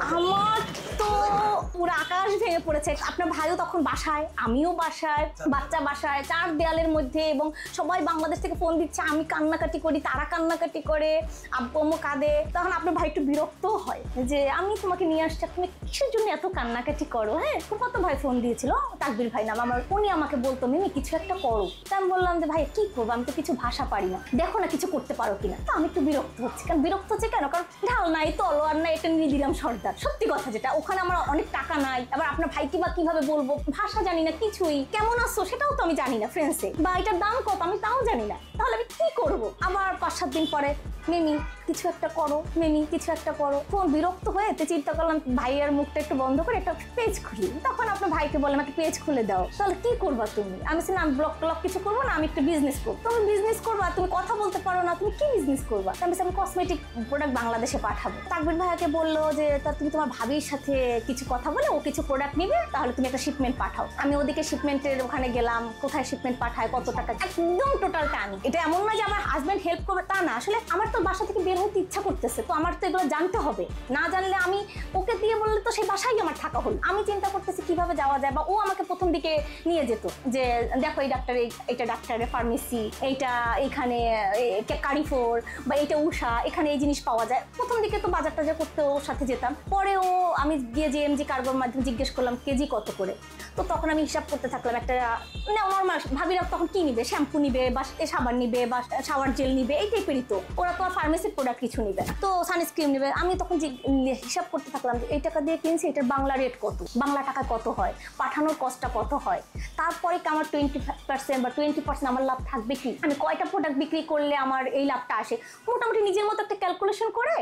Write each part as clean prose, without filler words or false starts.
আমার তো পুরো আকাশ ভেঙে পড়েছে। আপনার ভাইও তখন বাসায়, আমিও বাসায়, বাচ্চা বাসায়, 4 দেয়ালের মধ্যে, এবং সবাই বাংলাদেশ থেকে ফোন দিচ্ছে, আমি কান্নাকাটি করি, তারা কান্নাকাটি করে, আব্বু আম্মু কাঁদে। তখন আপনার ভাই একটু বিরক্ত হয় যে আমি তোমাকে নিয়ে আসছি, তুমি কিসের জন্য এত কান্নাকাটি করো। হ্যাঁ, কত ভাই ফোন দিয়েছিল, তাকবির ভাই নাম আমার, উনি আমাকে বলতো মিমি কিছু একটা করো। তা আমি বললাম যে ভাই কি করবো, আমি তো কিছু ভাষা পারি না, দেখো না কিছু করতে পারো কিনা। তো আমি একটু বিরক্ত হচ্ছি। কারণ বিরক্ত হচ্ছে কেন, কারণ ঢাল নাই, তলোয়ার নাই, এটা নিয়ে দিলাম সর্দার। সত্যি কথা যেটা, ওখানে আমার অনেক টাকা নাই, আবার আপনার ভাইকে বা কিভাবে বলবো, ভাষা জানি না কিছুই, কেমন আসছো সেটাও তো আমি জানি না ফ্রেন্সে, বা এটার দাম কত আমি তাও জানি না, তাহলে আমি কি করবো। আবার 5-7 দিন পরে মিমি কিছু একটা করো, মিমি কিছু একটা করো। তখন বিরক্ত হয়ে চিন্তা করলাম ভাইয়ের মুখটা একটু বন্ধ করে একটা পেজ খুলি। তখন আপনার ভাইকে বললাম একটা পেজ খুলে দাও। তাহলে কি করবা তুমি? আমি বললাম ব্লগ টলগ কিছু করবো না, আমি একটা বিজনেস করবো। তুমি বিজনেস করবা, তুমি কথা বলতে পারো না, তুমি কি বিজনেস করবা? আমি কসমেটিক প্রোডাক্ট বাংলাদেশে পাঠাবো। তাকবির ভাইয়াকে বললো যে তা তুমি তোমার ভাবির সাথে কিছু কথা বলে ও কিছু প্রোডাক্ট নিবে, তাহলে তুমি একটা শিপমেন্ট পাঠাও। আমি ওদিকে শিপমেন্টের ওখানে গেলাম, কোথায় শিপমেন্ট পাঠায়, কত টাকা, একদম টোটালটা আমি। এটা এমন না যে আমার হাজব্যান্ড হেল্প করবে, তা না। আসলে আমার তো বাসা থেকে বের হতে ইচ্ছা করতেছে, তো আমার তো এগুলো জানতে হবে। না জানলে আমি ওকে দিয়ে বললে তো সেই বাসায় আমার থাকা হল। আমি চিন্তা করতেছি কিভাবে যাওয়া যায়, বা ও আমাকে প্রথম দিকে নিয়ে যেত যে দেখো এই ডাক্তার, এইটা ডাক্তারের ফার্মেসি, এইটা এখানে কারিফোর, বা এইটা উষা, এখানে এই জিনিস পাওয়া যায়। প্রথম দিকে তো বাজার টাজার করতে ওর সাথে যেতাম। পরে ও আমি গিয়ে জেএমজি কার্গোর মাধ্যমে জিজ্ঞেস করলাম কেজি কত করে। তো তখন আমি হিসাব করতে থাকলাম, একটা নর্মাল ভাবিরা তখন কি নিবে, শ্যাম্পু নিবে, বা সাবান নিবে, বা শাওয়ার জেল নিবে, এই টাইপেরই। তো ওরা তো আর ফার্মেসির প্রোডাক্ট কিছু নিবে, তো সানস্ক্রিন নিবে। আমি তখন হিসাব করতে থাকলাম যে এই টাকা দিয়ে কিনছি, এটার বাংলা রেট কত, বাংলা টাকা কত হয়, পাঠানোর কস্টটা কত হয়, তারপরে কি আমার 20% বা 20% আমার লাভ থাকবে কি, আমি কয়টা প্রোডাক্ট বিক্রি করলে আমার এই লাভটা আসে। মোটামুটি নিজের মতো একটা ক্যালকুলেশন করে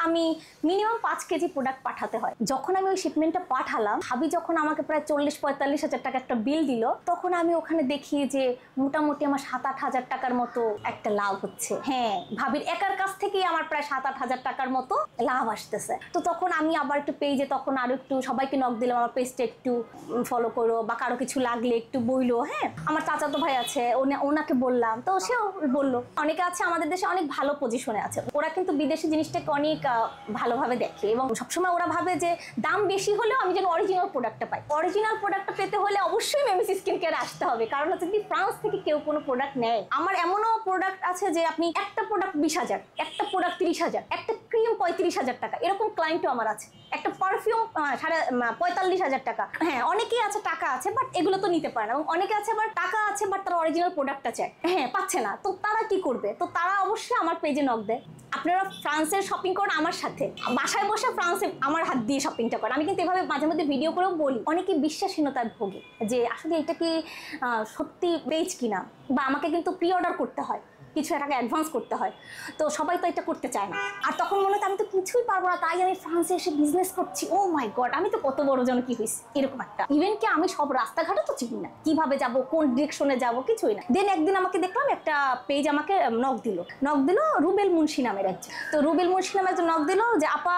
আমি মিনিমাম 5 কেজি প্রোডাক্ট পাঠাতে হয়। যখন আমি ওই শিপমেন্টটা পাঠালাম, ভাবি যখন আমাকে প্রায় 40-45 হাজার টাকা একটা বিল দিল, তখন আমি ওখানে দেখি যে মোটামুটি আমার 7-8 হাজার টাকার মতো একটা লাভ হচ্ছে। হ্যাঁ, ভাবির একার কাছ থেকেই আমার প্রায় 7-8 হাজার টাকার মতো লাভ আসতেছে। তো তখন আমি আবার একটু পেজে তখন আরো একটু সবাইকে নক দিলাম, আমার পেজটা একটু ফলো করো, বা কারো কিছু লাগলে একটু বইলো। হ্যাঁ, আমার চাচাতো ভাই আছে, ওনাকে বললাম, তো সেও বললো। অনেকে আছে আমাদের দেশে অনেক ভালো পজিশনে আছে, ওরা কিন্তু বিদেশি জিনিসটাকে অনেক ভালোভাবে দেখে, এবং সবসময় ওরা ভাবে যে দাম বেশি হলেও আমি যেন অরিজিনাল প্রোডাক্টটা পাই। অরিজিনাল প্রোডাক্টটা পেতে হলে অবশ্যই মেমিস স্কিন কেয়ার আসতে হবে, কারণ হচ্ছে কি ফ্রান্স থেকে কেউ কোনো প্রোডাক্ট নেয়। আমার এমনও প্রোডাক্ট আছে যে আপনি একটা প্রোডাক্ট 20,000, একটা প্রোডাক্ট 30,000, একটা ক্রিম 35,000 টাকা, এরকম ক্লায়েন্টও আমার আছে। একটা পারফিউম 45,000 টাকা। হ্যাঁ, অনেকেই আছে টাকা আছে বাট এগুলো তো নিতে পারে না, এবং অনেকে আছে আবার টাকা আছে বাট তারা অরিজিনাল প্রোডাক্টটা চায়, হ্যাঁ পাচ্ছে না। তো তারা কি করবে? তো তারা অবশ্যই আমার পেজে নক দেয়, আপনারা ফ্রান্সের শপিং করেন আমার সাথে, বাসায় বসে ফ্রান্সে আমার হাত দিয়ে শপিংটা করেন। আমি কিন্তু এভাবে মাঝে মধ্যে ভিডিও করেও বলি, অনেকে বিশ্বাসহীনতায় ভোগে যে আসলে এটা কি সত্যি পেজ কিনা, বা আমাকে কিন্তু প্রি অর্ডার করতে হয়, কিছু টাকা অ্যাডভান্স করতে হয়। তো সবাই তো এটা করতে চায় না। আর তখন মনে হয় আমি তো কিছুই পারবো না, তাই আমি ফ্রান্সে এসে বিজনেস করছি। ও মাই গড, আমি তো কত বড় জন কি হয়েছে, এরকম একটা। ইভেন কি আমি সব রাস্তাঘাটে তো চিনি না, কিভাবে যাব, কোন ডিরেকশনে যাব, কিছুই না। দেন একদিন আমাকে দেখলাম একটা পেজ আমাকে নক দিল রুবেল মুন্সি নামের একজন। তো রুবেল মুন্সি নামের একজন নক দিল যে আপা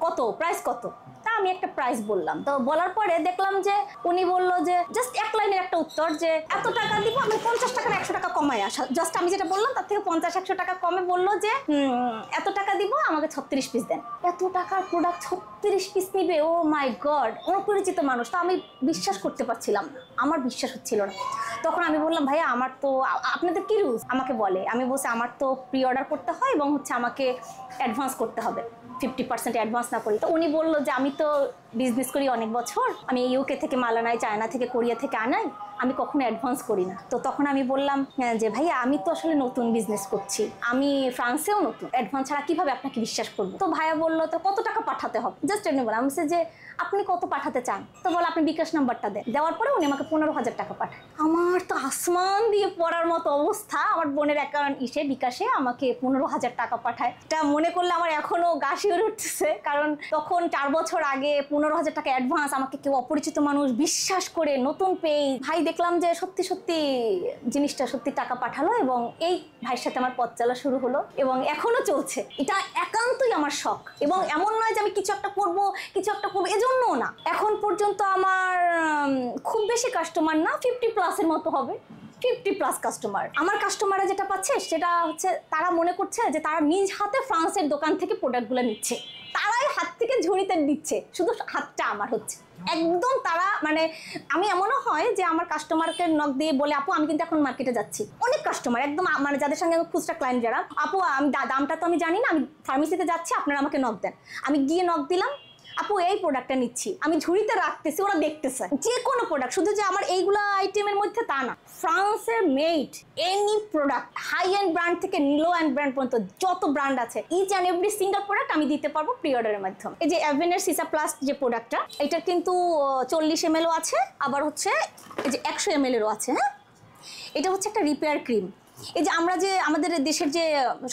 কত প্রাইস কত। তা আমি একটা প্রাইস বললাম। তো বলার পরে দেখলাম যে উনি বললো যে জাস্ট এক লাইনের একটা উত্তর যে এত টাকা দিব, আমি 50 টাকার 100 টাকা কমায় আসা। জাস্ট আমি যেটা বললাম তার থেকে 50-100 টাকা কমে বললো যে এত টাকা দিব, আমাকে 36 পিস দেন। এত টাকার প্রোডাক্ট 36 পিস নিবে? ও মাই গড, অপরিচিত মানুষ। তো আমি বিশ্বাস করতে পারছিলাম না, আমার বিশ্বাস হচ্ছিল না। তখন আমি বললাম ভাইয়া আমার তো, আপনাদের কি রুলস আমাকে বলে। আমি বলছি আমার তো প্রি অর্ডার করতে হয়, এবং হচ্ছে আমাকে অ্যাডভান্স করতে হবে, 50% অ্যাডভান্স না করি। তো উনি বললো যে আমি তো বিজনেস করি অনেক বছর, আমি ইউকে থেকে মাল আনাই, চায়না থেকে, কোরিয়া থেকে আনাই, আমি কখনো অ্যাডভান্স করি না। তো তখন আমি বললাম যে ভাইয়া আমি তো আসলে নতুন বিজনেস করছি, আমি ফ্রান্সেও নতুন, অ্যাডভান্স ছাড়া কিভাবে আপনাকে বিশ্বাস করবো। তো ভাইয়া বললো তো কত টাকা পাঠাতে হবে, জাস্ট এমনি বললাম। আমি বলছি যে আপনি কত পাঠাতে চান? তো বলে আপনি বিকাশ নাম্বারটা দেন। দেওয়ার পরে উনি আমাকে 15,000 টাকা পাঠায়। আমার তো আসমান দিয়ে পড়ার মতো অবস্থা। আমার বোনের অ্যাকাউন্ট বিকাশে আমাকে 15,000 টাকা পাঠায়। এটা মনে করলে আমার এখনো গা শিউরে উঠতেছে, কারণ তখন 4 বছর আগে 15,000 টাকা অ্যাডভান্স আমাকে কেউ অপরিচিত মানুষ বিশ্বাস করে, নতুন পেজ ভাই দেখলাম যে সত্যি সত্যি জিনিসটা সত্যি টাকা পাঠালো, এবং এই ভাইয়ের সাথে আমার পথ চলা শুরু হলো, এবং এখনো চলছে। এটা একান্তই আমার শখ, এবং এমন নয় যে আমি কিছু একটা করবো এজন্য না। এখন পর্যন্ত আমার খুব বেশি কাস্টমার না, 50+ এর মতো হবে, 50+ কাস্টমার। আমার কাস্টমাররা যেটা পাচ্ছে সেটা হচ্ছে তারা মনে করছে যে তারা নিজ হাতে ফ্রান্সের দোকান থেকে প্রোডাক্টগুলো নিচ্ছে, তারাই হাত থেকে ঝুড়িতে দিচ্ছে, শুধু হাতটা আমার হচ্ছে একদম। তারা মানে আমি এমনও হয় যে আমার কাস্টমারকে নক দিয়ে বলে, আপু আমি কিন্তু এখন মার্কেটে যাচ্ছি। অনেক কাস্টমার একদম মানে যাদের সঙ্গে খুচরা ক্লায়েন্ট যারা, আপু আমি দামটা তো আমি জানি না, আমি ফার্মেসিতে যাচ্ছি, আপনারা আমাকে নক দেন। আমি গিয়ে নক দিলাম, আপু এই প্রোডাক্টটা নিচ্ছি, আমি ঝুড়িতে রাখতেছি, ওরা দেখতেছে যে কোনো প্রোডাক্ট, শুধু যে আমার এইগুলা আইটেমের মধ্যে তা না, ফ্রান্সের made any product, high end brand থেকে লো এন্ড ব্র্যান্ড পর্যন্ত যত ব্র্যান্ড আছে, each and every single product আমি দিতে পারবো প্রি অর্ডারের মাধ্যমে। এই যে অ্যাভেনের সিসা প্লাস যে প্রোডাক্টটা, এটা কিন্তু 40 ml আছে, আবার হচ্ছে এই যে 100 ml এরও আছে। হ্যাঁ, এটা হচ্ছে একটা রিপেয়ার ক্রিম। এই যে আমরা যে আমাদের দেশের যে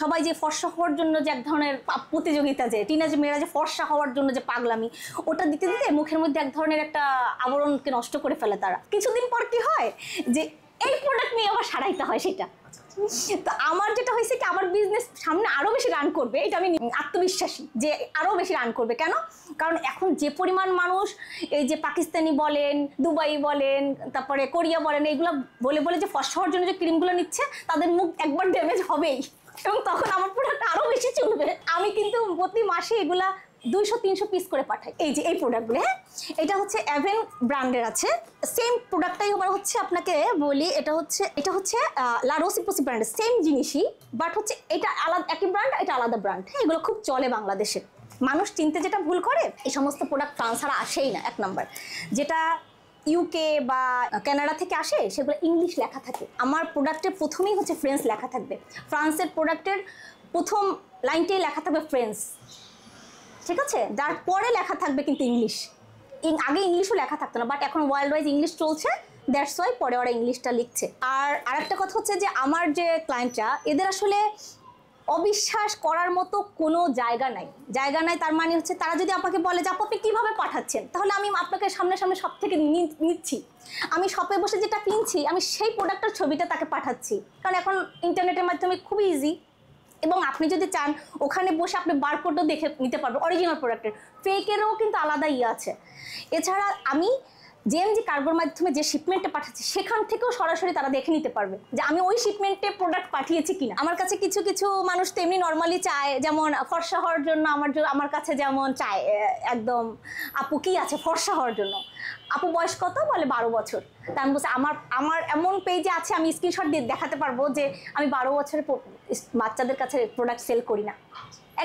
সবাই যে ফর্সা হওয়ার জন্য যে এক ধরনের প্রতিযোগিতা, যে টিনেজ মেয়েরা যে ফর্সা হওয়ার জন্য যে পাগলামি, ওটা দিতে দিতে মুখের মধ্যে এক ধরনের একটা আবরণকে নষ্ট করে ফেলে তারা। কিছুদিন পর কি হয় যে এই প্রোডাক্ট নিয়ে আবার সারাইতে হয় সেটা। তো আমার যেটা হয়েছে কি, আমার বিজনেস সামনে আরো বেশি রান করবে, এটা আমি আত্মবিশ্বাসী যে আরো বেশি রান করবে। কেন? কারণ এখন যে পরিমাণ মানুষ এই যে পাকিস্তানি বলেন, দুবাই বলেন, তারপরে কোরিয়া বলেন, এইগুলো বলে বলে যে ফর্সা হওয়ার জন্য যে ক্রিমগুলো নিচ্ছে, তাদের মুখ একবার ড্যামেজ হবেই, এবং তখন আমার প্রোডাক্ট আরো বেশি চলবে। আমি কিন্তু প্রতি মাসে এগুলা 200-300 পিস করে পাঠাই। এই যে এই প্রোডাক্টগুলো, হ্যাঁ, এটা হচ্ছে অ্যাভেন ব্র্যান্ডের আছে। সেম প্রোডাক্টটাই আবার হচ্ছে আপনাকে বলি, এটা হচ্ছে লা রোসি-পোসি ব্র্যান্ডের সেম জিনিসই, বাট হচ্ছে এটা আলাদা, একই ব্র্যান্ড, এটা আলাদা ব্র্যান্ড। হ্যাঁ, এগুলো খুব চলে বাংলাদেশে। মানুষ চিনতে যেটা ভুল করে, এই সমস্ত প্রোডাক্ট ফ্রান্স ছাড়া আসেই না। এক নাম্বার, যেটা ইউকে বা কানাডা থেকে আসে সেগুলো ইংলিশ লেখা থাকে। আমার প্রোডাক্টের প্রথমেই হচ্ছে ফ্রেঞ্চ লেখা থাকবে। ফ্রান্সের প্রোডাক্টের প্রথম লাইনটাই লেখা থাকবে ফ্রেঞ্চ, ঠিক আছে? তারপরে লেখা থাকবে কিন্তু ইংলিশ। আগে ইংলিশও লেখা থাকতো না, বাট এখন ওয়ার্ল্ড ওয়াইজ ইংলিশ চলছে, দ্যাটস ওয়াই পরে ওরা ইংলিশটা লিখছে। আর আরেকটা কথা হচ্ছে যে আমার যে ক্লায়েন্টরা, এদের আসলে অবিশ্বাস করার মতো কোনো জায়গা নাই। তার মানে হচ্ছে তারা যদি আপনাকে বলে যে আপনি কীভাবে পাঠাচ্ছেন, তাহলে আমি আপনাকে সামনে সব থেকে নিচ্ছি, আমি শপে বসে যেটা কিনছি, আমি সেই প্রোডাক্টের ছবিটা তাকে পাঠাচ্ছি। কারণ এখন ইন্টারনেটের মাধ্যমে খুবই ইজি, এবং আপনি যদি চান ওখানে বসে আপনি বারকোডও দেখে নিতে পারবেন অরিজিনাল প্রোডাক্টের। ফেকেরও কিন্তু আলাদা আছে। এছাড়া আমি জেএমজি কার্গোর মাধ্যমে যে শিপমেন্টে পাঠাচ্ছি, সেখান থেকেও সরাসরি তারা দেখে নিতে পারবে যে আমি ওই শিপমেন্টে প্রোডাক্ট পাঠিয়েছি কিনা। আমার কাছে কিছু কিছু মানুষ তো এমনি নর্মালি চায়, যেমন ফর্সা হওয়ার জন্য আমার কাছে যেমন চায় একদম, আপু কি আছে ফর্সা হওয়ার জন্য, আপু বয়স কত, বলে 12 বছর। তা আমি বলছি আমার এমন পেজে আছে, আমি স্ক্রিনশট দিয়ে দেখাতে পারবো যে আমি 12 বছরের বাচ্চাদের কাছে প্রোডাক্ট সেল করি না।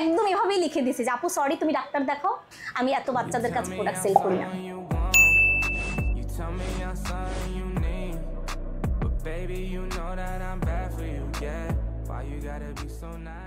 একদম এভাবেই লিখে দিয়েছি যে আপু সরি, তুমি ডাক্তার দেখাও, আমি এত বাচ্চাদের কাছে প্রোডাক্ট সেল করি না। Tell me I'm something you need, but baby you know that I'm bad for you, yeah. Why you gotta be so nice?